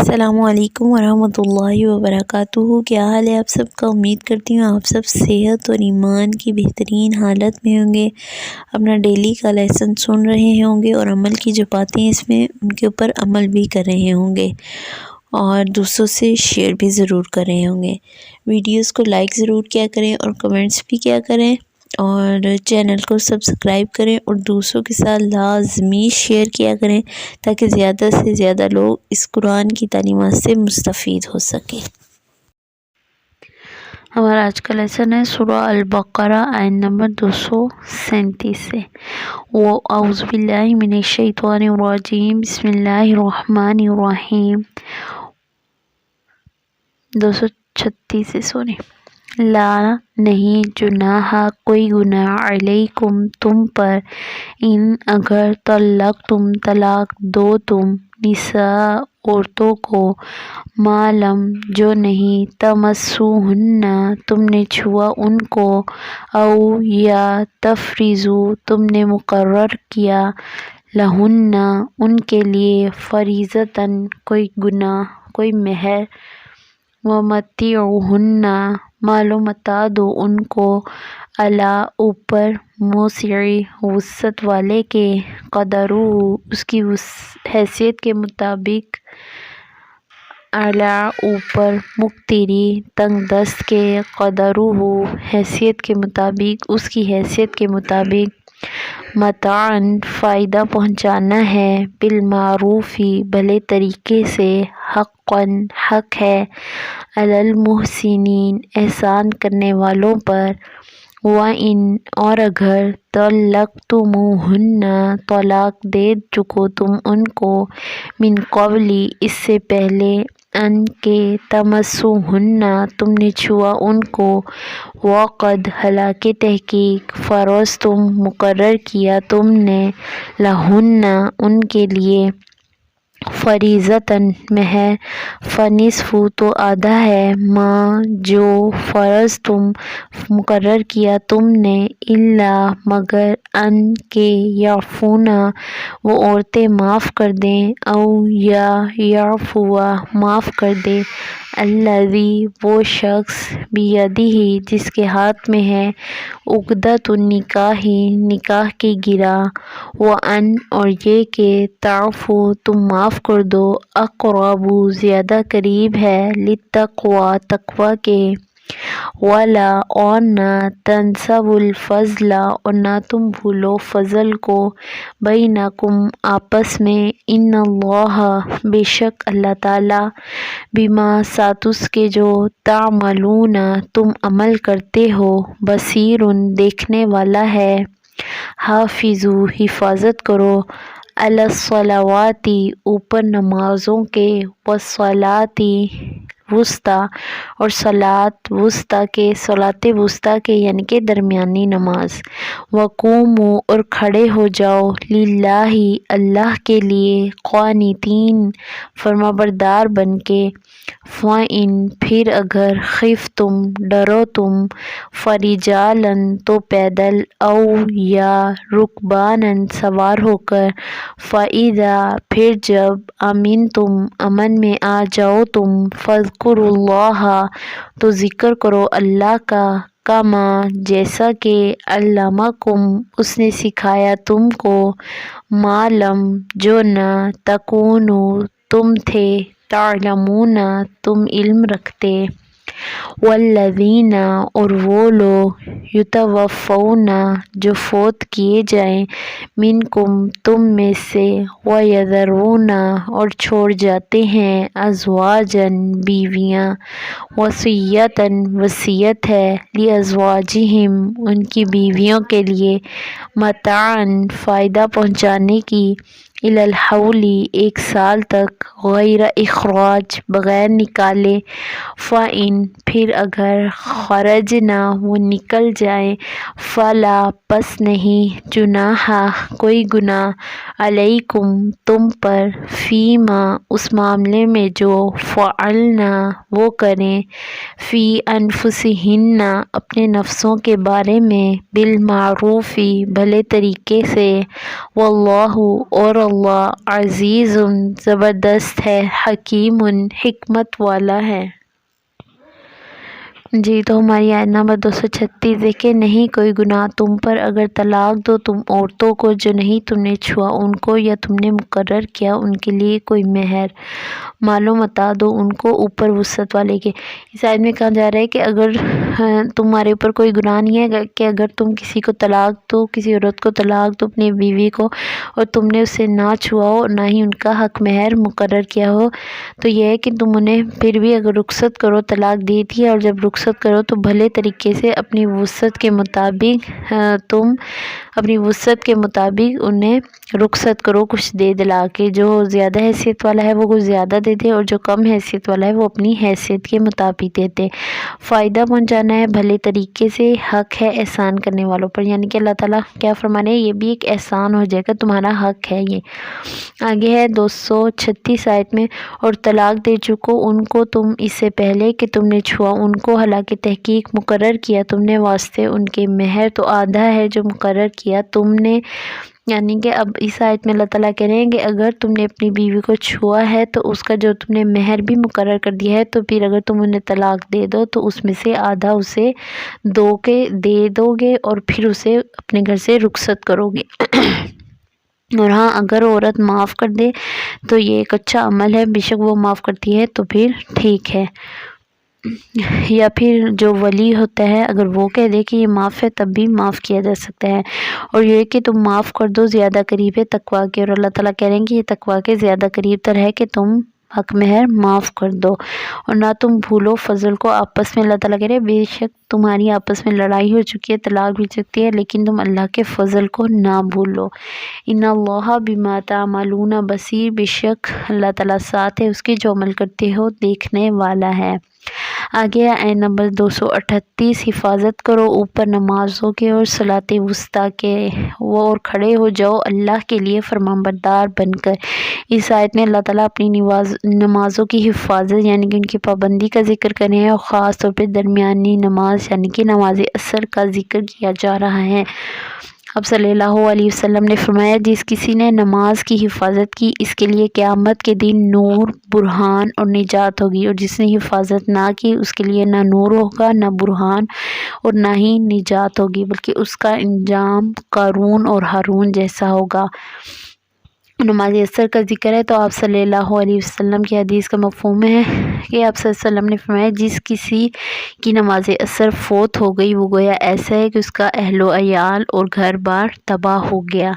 السلام علیکم ورحمۃ اللہ وبرکاتہ۔ کیا حال ہے آپ سب کا؟ امید کرتی ہوں آپ سب صحت اور ایمان کی بہترین حالت میں ہوں گے، اپنا ڈیلی کا لیسن سن رہے ہوں گے اور عمل کی جو باتیں اس میں ان کے اوپر عمل بھی کر رہے ہوں گے اور دوسروں سے شیئر بھی ضرور کر رہے ہوں گے۔ ویڈیوز کو لائک ضرور کیا کریں اور کمنٹس بھی کیا کریں اور چینل کو سبسکرائب کریں اور دوسروں کے ساتھ لازمی شیئر کیا کریں تاکہ زیادہ سے زیادہ لوگ اس قرآن کی تعلیمات سے مستفید ہو سکیں۔ ہمارا آج کا لیسن ہے سورہ البقرہ آیت نمبر 237 سے۔ اعوذ باللہ من الشیطان الرجیم، بسم اللہ الرحمن الرحیم۔ 236 سے سوری۔ لا نہیں، جناح کوئی گناہ، علیکم تم پر، ان اگر طلق تم طلاق دو تم، نساء عورتوں کو، معلم جو نہیں، تمسوہن تم نے چھوا ان کو، او یا تفریضو تم نے مقرر کیا، لہن ان کے لیے، فریضۃً کوئی گناہ، کوئی مہر، ومتعوہن مال و متاع دو ان کو، علی اوپر، موسع وسعت والے کے، قدرہ اس کی حیثیت کے مطابق، علی اوپر، مقتری تنگ دست کے، قدرہ حیثیت کے مطابق، اس کی حیثیت کے مطابق، متاعً فائدہ پہنچانا ہے، بالمعروف بھلے طریقے سے، حقاً حق ہے، علی المحسنین احسان کرنے والوں پر، وَإِنْ اور اگر طلقتموہن طلاق دے چکو تم ان کو، من قبل اس سے پہلے، ان کے تمسوہن تم نے چھوا ان کو، وقد حالانکہ تحقیق، فرضتم مقرر کیا تم نے، لہن ان کے لیے، فریضۃً مہر، فنصف تو آدھا ہے، ما جو فرضتم مقرر کیا تم نے، الا مگر، ان کے یعفون وہ عورتیں معاف کر دیں، او یا یعفو معاف کر دے، الذی وہ شخص، بیدہ جس کے ہاتھ میں ہے، عقدۃ النکاح نکاح کی گرہ، وان اور یہ کہ، تعفو تم معاف کر دو، اقرب زیادہ قریب ہے، للتقوی تقوی کے، ولا اور نہ، تنسوا الفضل اور نہ تم بھولو فضل کو، بینکم آپس میں، ان اللہ بے شک اللہ تعالیٰ، بما ساتھ اس کے جو، تعملون تم عمل کرتے ہو، بصیر دیکھنے والا ہے۔ حافظوا حفاظت کرو، علی الصلوات اوپر نمازوں کے، والصلاۃ الوسطی اور صلاۃ وسطی کے، صلاۃ وسطی کے یعنی کہ درمیانی نماز، وقوموا اور کھڑے ہو جاؤ، للہ اللہ کے لیے، قانتین فرمانبردار بن کے، فَإِن پھر اگر، خفتم ڈرو تم، فرجالاً تو پیدل، او یا رکباناً سوار ہو کر، فَإِذَا پھر جب، امنتم امن میں آ جاؤ تم، فاذکروا اللہ تو ذکر کرو اللہ کا، کما جیسا کہ، علمکم اس نے سکھایا تم کو، ما لم جو نہ، تکونوا تم تھے، تعلمون تم علم رکھتے، والذین اور وہ لوگ، یتوفون جو فوت کیے جائیں، منکم تم میں سے، ویذرون اور چھوڑ جاتے ہیں، ازواجاً بیویاں، وصیۃً وصیت ہے، لازواجہم ان کی بیویوں کے لیے، متاعً فائدہ پہنچانے کی، الی الحول ایک سال تک، غیر اخراج بغیر نکالے، فَإِن پھر اگر، خرجن وہ نکل جائیں، فلا پس نہیں، جناح کوئی گناہ، علیکم تم پر، فیما اس معاملے میں جو، فعلن وہ کریں، فی انفسہن اپنے نفسوں کے بارے میں، بالمعروف بھلے طریقے سے، واللہ اور اللہ عزیز زبردست ہے، حکیم حکمت والا ہے۔ جی تو ہماری آیت نمبر 236 دیکھیں، نہیں کوئی گناہ تم پر اگر طلاق دو تم عورتوں کو جو نہیں تم نے چھوا ان کو یا تم نے مقرر کیا ان کے لیے کوئی مہر، مال و متاع دو ان کو اوپر وسعت والے کے۔ اس آیت میں کہا جا رہا ہے کہ اگر تمہارے اوپر کوئی گناہ نہیں ہے کہ اگر تم کسی کو طلاق دو، کسی عورت کو طلاق دو اپنی بیوی کو، اور تم نے اسے نہ چھوا ہو نہ ہی ان کا حق مہر مقرر کیا ہو، تو یہ ہے کہ تم انہیں پھر بھی اگر رخصت کرو، طلاق دے دی ہے اور جب رخصت کرو تو بھلے طریقے سے اپنی وسعت کے مطابق تم اپنی وسعت کے مطابق انہیں رخصت کرو، کچھ دے دلا کے، جو زیادہ حیثیت والا ہے وہ کچھ زیادہ دے دے اور جو کم حیثیت والا ہے وہ اپنی حیثیت کے مطابق دیتے۔ فائدہ پہنچانا ہے بھلے طریقے سے، حق ہے احسان کرنے والوں پر، یعنی کہ اللہ تعالیٰ کیا فرمانے ہیں، یہ بھی ایک احسان ہو جائے گا، تمہارا حق ہے یہ۔ آگے ہے 236 آیت میں، اور طلاق دے چکو ان کو تم اس سے پہلے کہ تم نے چھوا ان کو، حالانکہ تحقیق مقرر کیا تم نے واسطے ان کے مہر تو آدھا ہے جو مقرر کیا تم نے، یعنی کہ اب اس آیت میں اللہ تعالیٰ کہہ رہے ہیں کہ اگر تم نے اپنی بیوی کو چھوا ہے تو اس کا جو تم نے مہر بھی مقرر کر دیا ہے، تو پھر اگر تم انہیں طلاق دے دو تو اس میں سے آدھا اسے دے دو گے اور پھر اسے اپنے گھر سے رخصت کرو گے۔ اور ہاں اگر عورت معاف کر دے تو یہ ایک اچھا عمل ہے، بے شک وہ معاف کرتی ہے تو پھر ٹھیک ہے، یا پھر جو ولی ہوتا ہے اگر وہ کہہ دے کہ یہ معاف ہے تب بھی معاف کیا جا سکتا ہے۔ اور یہ کہ تم معاف کر دو زیادہ قریب ہے تقویٰ کے، اور اللہ تعالیٰ کہہ رہے ہیں کہ یہ تقویٰ کے زیادہ قریب تر ہے کہ تم حق مہر معاف کر دو، اور نہ تم بھولو فضل کو آپس میں۔ اللہ تعالیٰ کہہ رہے ہیں بے شک تمہاری آپس میں لڑائی ہو چکی ہے، طلاق بھی چکی ہے، لیکن تم اللہ کے فضل کو نہ بھولو۔ ان اللہ بما تعملون بصیر، بے شک اللہ تعالیٰ ساتھ ہے اس کے جو عمل کرتے ہو دیکھنے والا ہے۔ آگے آیت نمبر 238، حفاظت کرو اوپر نمازوں کے اور صلاۃ وسطیٰ کے، وہ اور کھڑے ہو جاؤ اللہ کے لیے فرمانبردار بن کر۔ اس آیت میں اللہ تعالیٰ اپنی نمازوں کی حفاظت یعنی کہ ان کی پابندی کا ذکر کرے ہیں، اور خاص طور پہ درمیانی نماز یعنی کہ نماز عصر کا ذکر کیا جا رہا ہے۔ اب صلی اللہ علیہ وسلم نے فرمایا جس کسی نے نماز کی حفاظت کی اس کے لیے قیامت کے دن نور، برہان اور نجات ہوگی، اور جس نے حفاظت نہ کی اس کے لیے نہ نور ہوگا نہ برہان اور نہ ہی نجات ہوگی، بلکہ اس کا انجام قارون اور ہارون جیسا ہوگا۔ نماز عصر کا ذکر ہے تو آپ صلی اللہ علیہ وسلم کی حدیث کا مفہوم ہے کہ آپ صلی اللہ علیہ وسلم نے فرمایا جس کسی کی نماز عصر فوت ہو گئی وہ گویا ایسا ہے کہ اس کا اہل و عیال اور گھر بار تباہ ہو گیا۔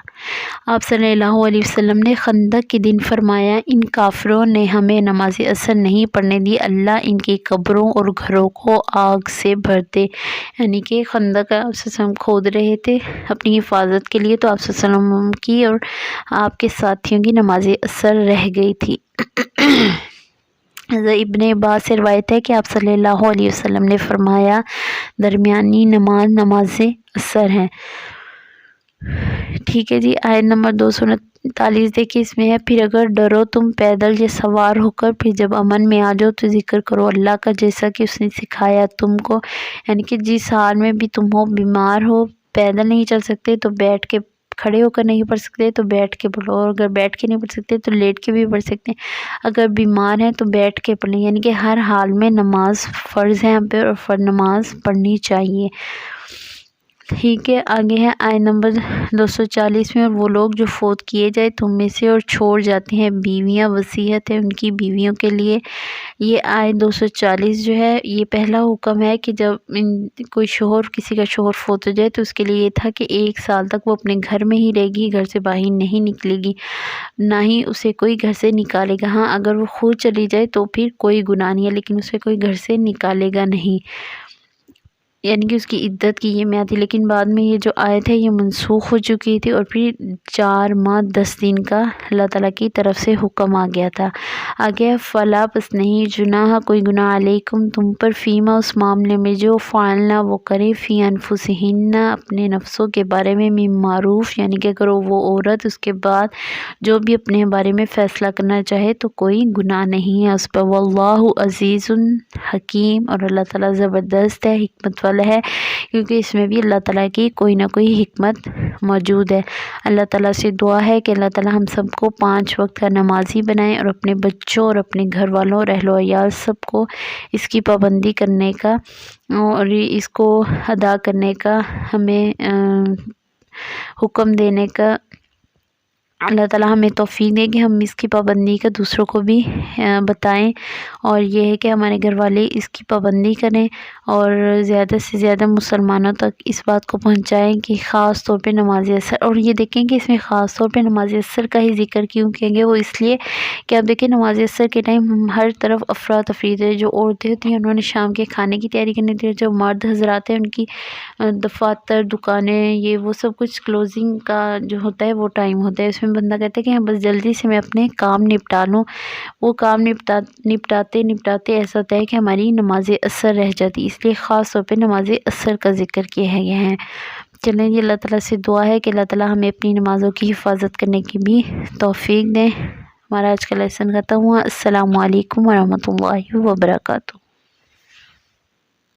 آپ صلی اللہ علیہ وسلم نے خندق کے دن فرمایا ان کافروں نے ہمیں نماز عصر نہیں پڑھنے دی، اللہ ان کی قبروں اور گھروں کو آگ سے بھر دے، یعنی کہ خندق آپ صلی اللہ علیہ وسلم کھود رہے تھے اپنی حفاظت کے لیے، تو آپ صلی اللہ علیہ وسلم کی اور آپ کے ساتھیوں کی نماز عصر رہ گئی تھی۔ ابن عباس سے روایت ہے کہ آپ صلی اللہ علیہ وسلم نے فرمایا درمیانی نماز نماز عصر ہے۔ ٹھیک ہے جی، آیت نمبر 239 دیکھیں، اس میں ہے پھر اگر ڈرو تم پیدل یا سوار ہو کر، پھر جب امن میں آ جاؤ تو ذکر کرو اللہ کا جیسا کہ اس نے سکھایا تم کو، یعنی کہ جس حال میں بھی تم ہو، بیمار ہو، پیدل نہیں چل سکتے تو بیٹھ کے، کھڑے ہو کر نہیں پڑھ سکتے تو بیٹھ کے پڑھو، اور اگر بیٹھ کے نہیں پڑھ سکتے تو لیٹ کے بھی پڑھ سکتے ہیں، اگر بیمار ہیں تو بیٹھ کے پڑھ لیں، یعنی کہ ہر حال میں نماز فرض ہے ہم پہ اور فرض نماز پڑھنی چاہیے۔ ٹھیک ہے، آگے ہے آیت نمبر 240 میں، اور وہ لوگ جو فوت کیے جائے تم میں سے اور چھوڑ جاتے ہیں بیویاں، وصیت ہے ان کی بیویوں کے لیے۔ یہ آیت 240 جو ہے یہ پہلا حکم ہے کہ جب کوئی شوہر، کسی کا شوہر فوت ہو جائے تو اس کے لیے یہ تھا کہ 1 سال تک وہ اپنے گھر میں ہی رہے گی، گھر سے باہر نہیں نکلے گی، نہ ہی اسے کوئی گھر سے نکالے گا۔ ہاں اگر وہ خود چلی جائے تو پھر کوئی گناہ نہیں ہے، لیکن اسے کوئی گھر سے نکالے گا نہیں، یعنی کہ اس کی عدت کی یہ میعاد تھی۔ لیکن بعد میں یہ جو آیت ہے یہ منسوخ ہو چکی تھی اور پھر 4 ماہ 10 دن کا اللہ تعالیٰ کی طرف سے حکم آ گیا تھا۔ آگے فلا پس نہیں جناح کوئی گناہ علیکم تم پر، فیما اس معاملے میں جو فعلنا وہ کرے، فی انفسہن اپنے نفسوں کے بارے میں، من معروف یعنی کہ اگر وہ عورت اس کے بعد جو بھی اپنے بارے میں فیصلہ کرنا چاہے تو کوئی گناہ نہیں ہے اس پر، واللہ عزیز حکیم، اور اللہ تعالیٰ زبردست ہے، حکمت والا فضل ہے، کیونکہ اس میں بھی اللہ تعالیٰ کی کوئی نہ کوئی حکمت موجود ہے۔ اللہ تعالیٰ سے دعا ہے کہ اللہ تعالیٰ ہم سب کو 5 وقت کا نمازی بنائیں، اور اپنے بچوں اور اپنے گھر والوں اور اہل و عیال سب کو اس کی پابندی کرنے کا اور اس کو ادا کرنے کا ہمیں حکم دینے کا اللہ تعالیٰ ہمیں توفیق دے کہ ہم اس کی پابندی کا دوسروں کو بھی بتائیں، اور یہ ہے کہ ہمارے گھر والے اس کی پابندی کریں اور زیادہ سے زیادہ مسلمانوں تک اس بات کو پہنچائیں کہ خاص طور پہ نماز عصر، اور یہ دیکھیں کہ اس میں خاص طور پہ نماز عصر کا ہی ذکر کیوں کہیں گے، وہ اس لیے کہ آپ دیکھیں نماز عصر کے ٹائم ہر طرف افراتفری ہے، جو عورتیں ہوتی ہیں انہوں نے شام کے کھانے کی تیاری کرنی ہوتی ہے، جو مرد حضرات ہیں ان کی دفاتر، دکانیں، یہ وہ سب کچھ کلوزنگ کا جو ہوتا ہے وہ ٹائم ہوتا ہے، اس میں بندہ کہتا ہے کہ بس جلدی سے میں اپنے کام نپٹا لوں، وہ کام نپٹاتے ایسا ہوتا ہے کہ ہماری نماز عصر رہ جاتی، اس لیے خاص طور پہ نماز عصر کا ذکر کیا گیا ہے۔ چلیں جی، اللہ تعالیٰ سے دعا ہے کہ اللہ تعالیٰ ہمیں اپنی نمازوں کی حفاظت کرنے کی بھی توفیق دیں۔ ہمارا آج کا لیسن ختم ہوا۔ السلام علیکم ورحمۃ اللہ وبرکاتہ۔